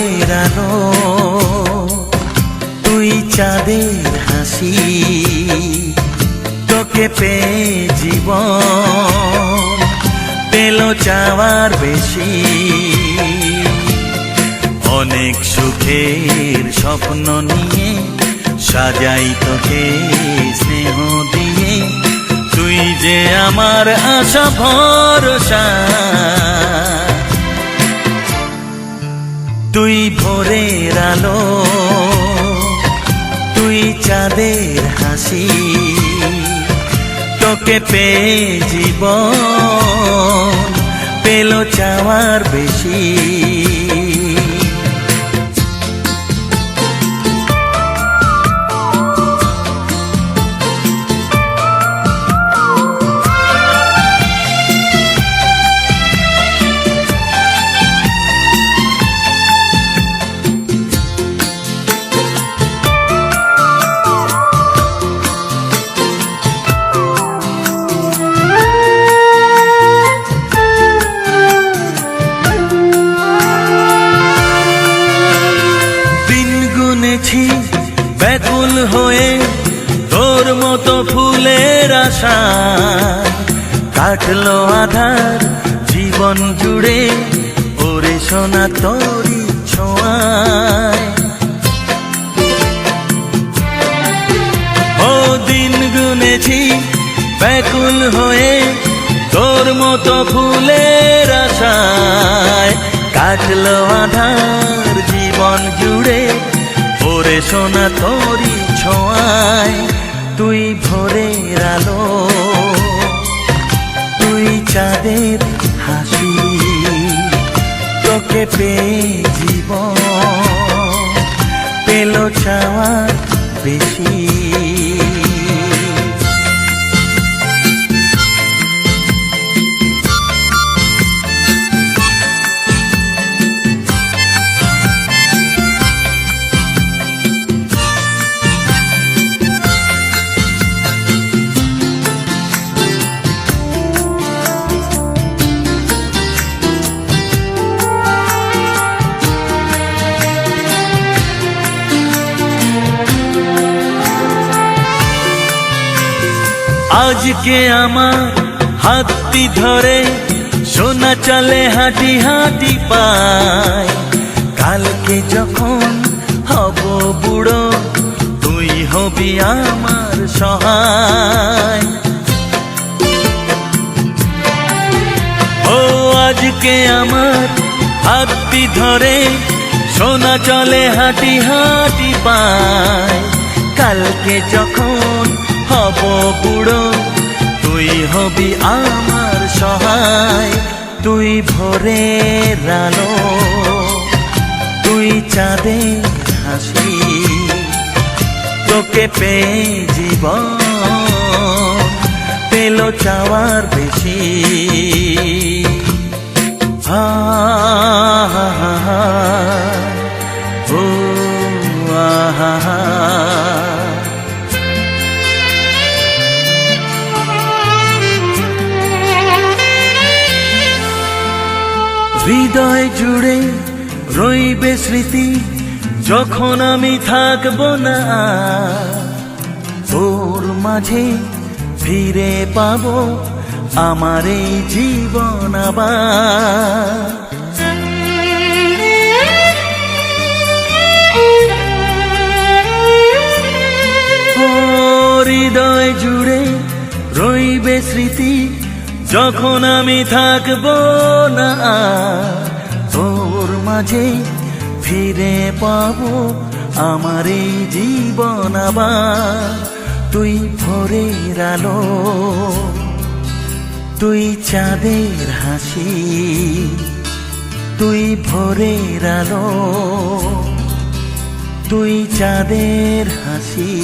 ভোরের আলো, তুই চাঁদের হাসি, তোকে পেয়ে জীবন পেল চাওয়ার বেশি। অনেক সুখের স্বপ্ন নিয়ে সাজাই তোকে স্নেহ দিয়ে, তুই যে আমার আশা ভরসা। তুই ভোরের আলো, তুই চাঁদের হাসি, তোকে পেয়ে জীবন পেল চাওয়ার বেশি। ব্যাকুল হয়ে তোর মতো ফুলের আশা, কাটলো আধার জীবন জুড়ে ওরে সোনা তোরি ছোঁয়ায়। ও দিন গুনেছি ব্যাকুল হয়ে তোর মতো ফুলের আশায়, কাটলো আধার জীবন জুড়ে ওরে সোনা তোরি ছোঁয়ায়। তুই ভোরের আলো, তুই চাঁদের হাসি, তোকে পেয়ে জীবন পেল চাওয়ার বেশি। আজকে আমার হাতটি ধরে সোনা চলে হাঁটি হাঁটি পায়, কালকে যখন হব বুড়ো তুই হবি আমার সহায়। ও আজকে আমার হাতটি ধরে সোনা চলে হাঁটি হাঁটি পায়, কালকে যখন হব বুড়ো তুই হবি আমার সহায়। তুই ভোরের আলো, তুই চাঁদের হাসি, তোকে পেয়ে জীবন পেল চাওয়ার বেশি। হা হা হা হা, ও আহা হা। হৃদয় জুড়ে রইবে স্মৃতি যখন আমি থাকবো না, তোর মাঝে ফিরে পাবো আমার এই জীবন আবার। হৃদয় জুড়ে রইবে স্মৃতি যখন আমি থাকবো না, তোর মাঝে ফিরে পাবো আমার এই জীবন আবার। তুই ভোরের আলো, তুই চাঁদের হাসি, তুই ভোরের আলো, তুই চাঁদের হাসি,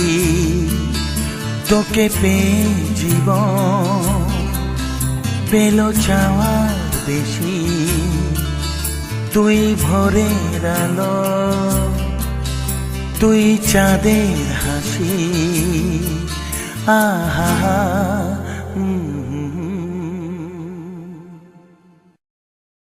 তোকে পেয়ে জীবন পেল চাওয়ার বেশি। তুই ভোরের আলো, তুই চাঁদের হাসি, আহা।